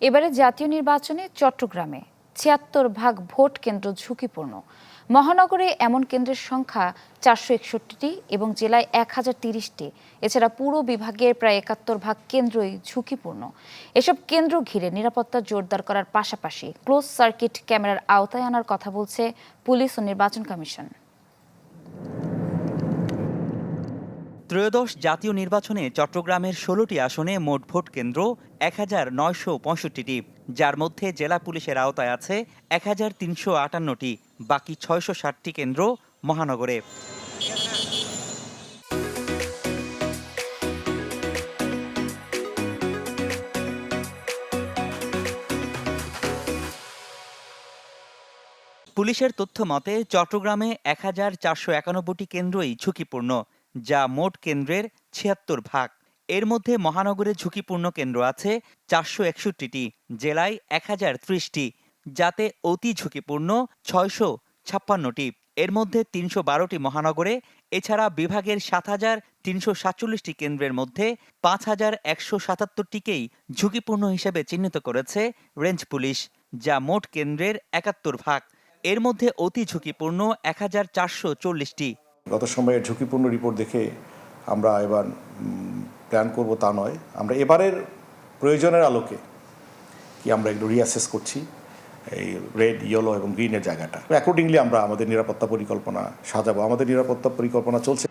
এবারে জাতীয় নির্বাচনে চট্টগ্রামে ৭৬ ভাগ ভোট কেন্দ্র ঝুঁকিপূর্ণ। মহানগরে এমন কেন্দ্রের সংখ্যা ৪৬১টি এবং জেলায় ১,০৩০টি। এছাড়া পুরো বিভাগের প্রায় ৭১ ভাগ কেন্দ্রই ঝুঁকিপূর্ণ। এসব কেন্দ্র ঘিরে নিরাপত্তা জোরদার করার পাশাপাশি ক্লোজ সার্কিট ক্যামেরার আওতায় আনার কথা বলছে পুলিশ ও নির্বাচন কমিশন। ত্রয়োদশ জাতীয় নির্বাচনে চট্টগ্রামের ১৬টি আসনে মোট ভোট কেন্দ্র ১,৯৬৫টি, যার মধ্যে জেলা পুলিশের আওতায় আছে ১,৩৫৮টি। বাকি ৬৬০টি কেন্দ্র মহানগরে। পুলিশের তথ্য মতে চট্টগ্রামে ১,৪৯১টি কেন্দ্রই ঝুঁকিপূর্ণ, যা মোট কেন্দ্রের ৭৬ ভাগ। এর মধ্যে মহানগরে ঝুঁকিপূর্ণ কেন্দ্র আছে ৪৬১টি, জেলায় ১,০৩০টি, যাতে অতি ঝুঁকিপূর্ণ ৬৫৬টি। এর মধ্যে ৩১২টি মহানগরে। এছাড়া বিভাগের ৭,৩৪৭টি কেন্দ্রের মধ্যে ৫,১৭৭টিকেই ঝুঁকিপূর্ণ হিসেবে চিহ্নিত করেছে রেঞ্জ পুলিশ, যা মোট কেন্দ্রের ৭১ ভাগ। এর মধ্যে অতি ঝুঁকিপূর্ণ ১,৪৪০টি। গত সময়ে ঝুঁকিপূর্ণ রিপোর্ট দেখে আমরা এবার প্ল্যান করব তা নয়, আমরা এবারের প্রয়োজনের আলোকে কি আমরা একটু রিঅ্যাসেস করছি এই রেড, ইয়েলো এবং গ্রিনের জায়গাটা। অ্যাকর্ডিংলি আমরা আমাদের নিরাপত্তা পরিকল্পনা সাজাবো। আমাদের নিরাপত্তা পরিকল্পনা চলছে।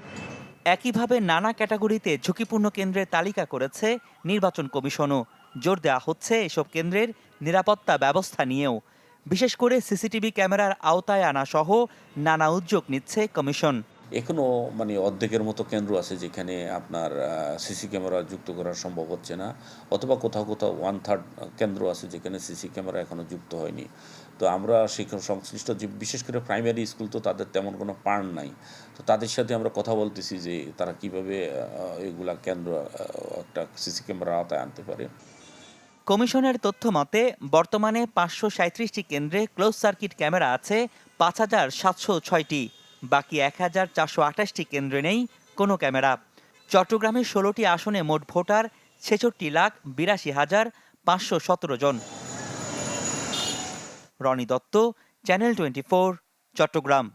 একইভাবে নানা ক্যাটাগরিতে ঝুঁকিপূর্ণ কেন্দ্রের তালিকা করেছে নির্বাচন কমিশনও। জোর দেওয়া হচ্ছে এসব কেন্দ্রের নিরাপত্তা ব্যবস্থা নিয়েও। বিশেষ করে সিসিটিভি ক্যামেরার আওতায় আনা সহ নানা উদ্যোগ নিচ্ছে কমিশন। এখনও অর্ধেকের মতো কেন্দ্র আছে যেখানে আপনার সিসি ক্যামেরা যুক্ত করা সম্ভব হচ্ছে না, অথবা কোথাও কোথাও 1/3 কেন্দ্র আছে যেখানে সিসি ক্যামেরা এখনও যুক্ত হয়নি। তো আমরা শিক্ষা সংশ্লিষ্ট যে বিশেষ করে প্রাইমারি স্কুল, তো তাদের তেমন কোনো পার্ন নাই। তো তাদের সাথে আমরা কথা বলতেছি যে তারা কিভাবে এগুলা কেন্দ্র একটা সিসি ক্যামেরা আওতায় আনতে পারে। কমিশনের তথ্য মতে বর্তমানে ৫৩৭টি কেন্দ্রে ক্লোজ সার্কিট ক্যামেরা আছে ৫,৭০৬টি। বাকি ১,৪২৮টি কেন্দ্রে নেই কোনো ক্যামেরা। চট্টগ্রামের ১৬টি আসনে মোট ভোটার ৬৬,৮২,৫১৭ জন। রনি দত্ত, চ্যানেল 24, চট্টগ্রাম।